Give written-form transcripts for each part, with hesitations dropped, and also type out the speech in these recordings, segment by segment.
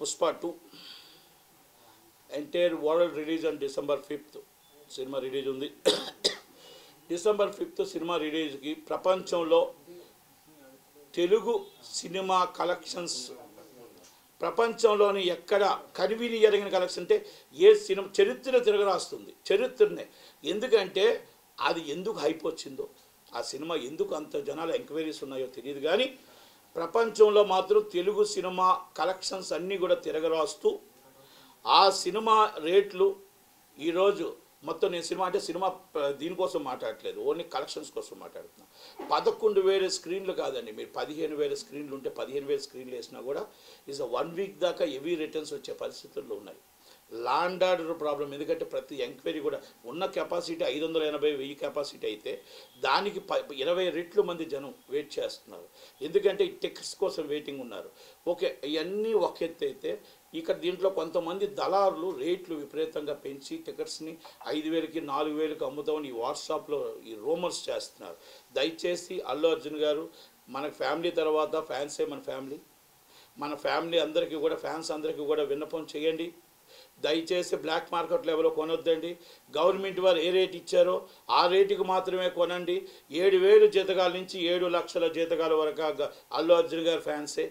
Pushpa 2 entire world release on December 5th cinema release ఉంది. December 5th cinema రిలీజ్కి ప్రపంచంలో Telugu cinema collections ప్రపంచంలోని ఎక్కడ కనివిని ఎరగిన కలెక్షన్ అంటే ఏ సినిమా చరిత్ర తిరగరాస్తుంది చరిత్రనే. ఎందుకంటే అది ఎందుకు హైప్ వచ్చిందో, ఆ సినిమా ఎందుకు అంత జనాల ఎంక్వైరీస్ ఉన్నాయో తెలియదు, కానీ ప్రపంచంలో మాత్రం తెలుగు సినిమా కలెక్షన్స్ అన్నీ కూడా తిరగరాస్తూ ఆ సినిమా రేట్లు ఈరోజు మొత్తం నేను సినిమా అంటే సినిమా దీనికోసం మాట్లాడట్లేదు, ఓన్లీ కలెక్షన్స్ కోసం మాట్లాడుతున్నాను. 11,000 స్క్రీన్లు కాదండి, మీరు 15,000 స్క్రీన్లు ఉంటే 15,000 స్క్రీన్లు వేసినా కూడా ఈజ్ 1 వీక్ దాకా హెవీ రిటర్న్స్ వచ్చే పరిస్థితుల్లో ఉన్నాయి. లా అండ్ ఆర్డర్ ప్రాబ్లం, ఎందుకంటే ప్రతి ఎంక్వైరీ కూడా ఉన్న కెపాసిటీ 580,000 కెపాసిటీ అయితే దానికి 20 రెట్లు మంది జనం వెయిట్ చేస్తున్నారు, ఎందుకంటే ఈ టికెట్స్ కోసం వెయిటింగ్ ఉన్నారు. ఓకే, ఇవన్నీ ఒక ఎత్తు అయితే ఇక్కడ దీంట్లో కొంతమంది దళారులు రేట్లు విపరీతంగా పెంచి టికెట్స్ని 5,000కి 4,000కి అమ్ముతామని ఈ వాట్సాప్లో ఈ రూమర్స్ చేస్తున్నారు. దయచేసి అల్లు అర్జున్ గారు, మన ఫ్యామిలీ తర్వాత ఫ్యాన్సే మన ఫ్యామిలీ అందరికీ కూడా ఫ్యాన్స్ అందరికీ కూడా విన్నపం చేయండి. దయచేసి బ్లాక్ మార్కెట్ లెవెల్లో కొనొద్దండి. గవర్నమెంట్ వారు ఏ రేట్ ఇచ్చారో ఆ రేటుకి మాత్రమే కొనండి. 7,000 జీతగాల నుంచి 7 లక్షల జీతగాల వరకు అల్లు అర్జున్ గారు ఫ్యాన్సే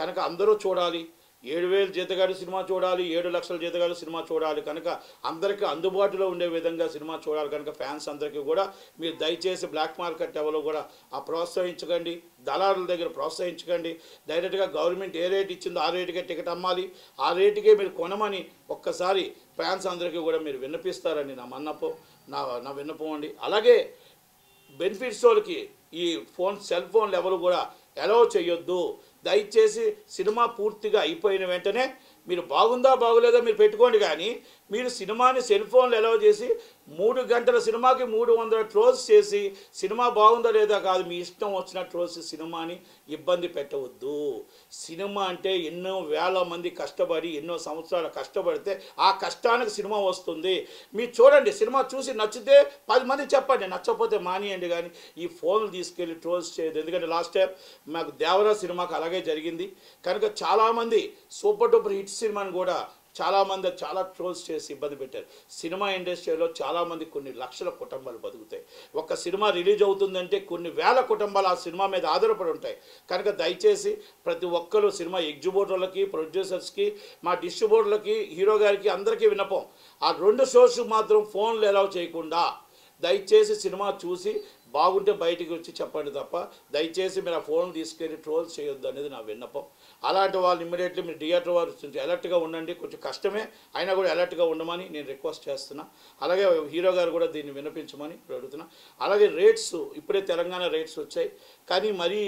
కనుక అందరూ చూడాలి. 7,000 జీతగాడు సినిమా చూడాలి, 7 లక్షల జీతగాడు సినిమా చూడాలి కనుక అందరికీ అందుబాటులో ఉండే విధంగా సినిమా చూడాలి కనుక ఫ్యాన్స్ అందరికీ కూడా మీరు దయచేసి బ్లాక్ మార్కెట్ లెవెల్లో కూడా ప్రోత్సహించకండి, దళారుల దగ్గర ప్రోత్సహించకండి. డైరెక్ట్గా గవర్నమెంట్ ఏ రేట్ ఇచ్చిందో ఆ రేటుకే టికెట్ అమ్మాలి, ఆ రేటుకే మీరు కొనమని ఒక్కసారి ఫ్యాన్స్ అందరికీ కూడా మీరు విన్నపిస్తారని నా విన్నపం అండి. అలాగే బెనిఫిట్స్ వాళ్ళకి ఈ సెల్ ఫోన్ లెవెల్ కూడా అలౌ చేయొద్దు. దయచేసి సినిమా పూర్తిగా అయిపోయిన వెంటనే మీరు బాగుందా బాగోలేదా మీరు పెట్టుకోండి, కానీ మీరు సినిమాని సెల్ ఫోన్లు అలౌ చేసి 3 గంటల సినిమాకి 300 ట్రోల్స్ చేసి సినిమా బాగుందా లేదా కాదు, మీ ఇష్టం వచ్చిన ట్రోల్స్ సినిమాని ఇబ్బంది పెట్టవద్దు. సినిమా అంటే ఎన్నో వేల మంది కష్టపడి ఎన్నో సంవత్సరాలు కష్టపడితే ఆ కష్టానికి సినిమా వస్తుంది. మీరు చూడండి, సినిమా చూసి నచ్చితే 10 మంది చెప్పండి, నచ్చకపోతే మానేయండి, కానీ ఈ ఫోన్లు తీసుకెళ్ళి ట్రోల్స్ చేయదు. ఎందుకంటే లాస్ట్ టైం మాకు దేవరా సినిమాకు అలాగే జరిగింది కనుక చాలామంది సూపర్ డూపర్ హిట్ సినిమాని కూడా చాలామంది చాలా ట్రోల్స్ చేసి ఇబ్బంది పెట్టారు. సినిమా ఇండస్ట్రీలో చాలామంది కొన్ని లక్షల కుటుంబాలు బతుకుతాయి. ఒక సినిమా రిలీజ్ అవుతుందంటే కొన్ని వేల కుటుంబాలు ఆ సినిమా మీద ఆధారపడి ఉంటాయి కనుక దయచేసి ప్రతి ఒక్కరు సినిమా ఎగ్జిబ్యూటర్లకి, ప్రొడ్యూసర్స్కి, మా డిస్ట్రిబ్యూటర్లకి, హీరో గారికి అందరికీ విన్నపం, ఆ 2 షోస్ మాత్రం ఫోన్లు అలౌ చేయకుండా దయచేసి సినిమా చూసి బాగుంటే బయటికి వచ్చి చెప్పండి తప్ప దయచేసి మీరు ఆ ఫోన్ తీసుకెళ్ళి ట్రోల్స్ చేయొద్దు అనేది నా విన్నపం. అలాంటి వాళ్ళు ఇమ్మీడియట్లీ మీరు థియేటర్ వారు అలర్ట్గా ఉండండి. కొంచెం కష్టమే అయినా కూడా అలర్ట్గా ఉండమని నేను రిక్వెస్ట్ చేస్తున్నా. అలాగే హీరో గారు కూడా దీన్ని వినిపించమని అడుగుతున్నా. అలాగే రేట్స్ ఇప్పుడే తెలంగాణ రేట్స్ వచ్చాయి, కానీ మరీ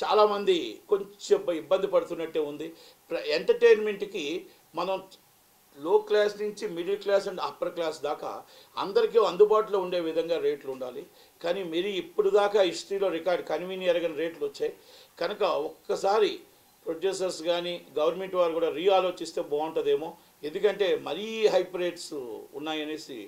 చాలామంది కొంచెం ఇబ్బంది పడుతున్నట్టే ఉంది. ఎంటర్టైన్మెంట్కి మనం లో క్లాస్ నుంచి middle class and upper class దాకా అందరికీ అందుబాటులో ఉండే విధంగా రేట్లు ఉండాలి, కానీ మీరు ఇప్పుడు దాకా హిస్టరీలో రికార్డ్ కన్వీని ఎరగని రేట్లు వచ్చాయి కనుక ఒక్కసారి ప్రొడ్యూసర్స్ కానీ గవర్నమెంట్ వారు కూడా ఆలోచిస్తే బాగుంటుందేమో. ఎందుకంటే మరీ హైప్ రేట్స్ ఉన్నాయనేసి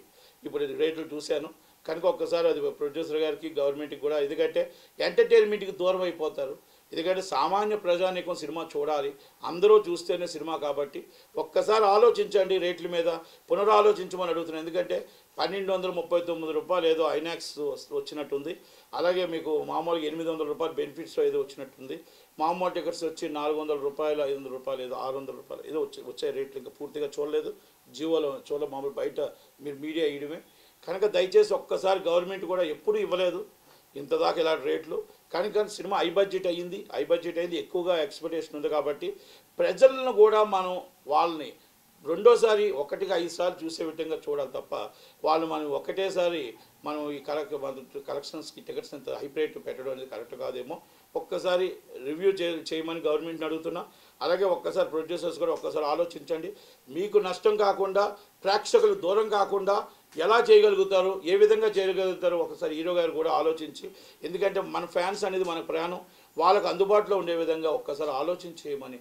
ఇప్పుడు రేట్లు చూశాను కనుక ఒక్కసారి అది ప్రొడ్యూసర్ గారికి గవర్నమెంట్కి కూడా, ఎందుకంటే ఎంటర్టైన్మెంట్కి దూరం అయిపోతారు. ఎందుకంటే సామాన్య ప్రజానీకం సినిమా చూడాలి, అందరూ చూస్తేనే సినిమా కాబట్టి ఒక్కసారి ఆలోచించండి రేట్ల మీద, పునరాలోచించమని అడుగుతున్నాను. ఎందుకంటే 1,239 రూపాయలు ఏదో ఐనాక్స్ వచ్చినట్టుంది, అలాగే మీకు మామూలుగా 800 రూపాయలు బెనిఫిట్స్ ఏదో వచ్చినట్టుంది, మామూలు టికెట్స్ వచ్చి 400 రూపాయలు, 500 రూపాయలు ఏదో 600 రూపాయలు ఏదో వచ్చే రేట్లు ఇంకా పూర్తిగా చూడలేదు, జియోలో మామూలు బయట మీరు మీడియా ఇయడమే కనుక దయచేసి ఒక్కసారి గవర్నమెంట్ కూడా ఎప్పుడూ ఇవ్వలేదు ఇంతదాకా ఇలాంటి రేట్లు, కానీ సినిమా హై బడ్జెట్ అయ్యింది, ఎక్కువగా ఎక్స్పెక్టేషన్ ఉంది కాబట్టి ప్రజలను కూడా మనం వాళ్ళని రెండోసారి 1కి 5 సార్లు చూసే విధంగా చూడాలి తప్ప మనం ఒకటేసారి మనం ఈ కలెక్షన్స్కి టికెట్స్ అంత హై రేట్ పెట్టడం అనేది కరెక్ట్ కాదేమో. ఒక్కసారి రివ్యూ చేయమని గవర్నమెంట్ని అడుగుతున్నా. అలాగే ఒక్కసారి ప్రొడ్యూసర్స్ కూడా ఒక్కసారి ఆలోచించండి, మీకు నష్టం కాకుండా ప్రేక్షకులు దూరం కాకుండా ఎలా చేయగలుగుతారు, ఏ విధంగా చేయగలుగుతారు ఒకసారి హీరో గారు కూడా ఆలోచించి, ఎందుకంటే మన ఫ్యాన్స్ అనేది మన ప్రాణం, వాళ్ళకు అందుబాటులో ఉండే విధంగా ఒక్కసారి ఆలోచించేయమని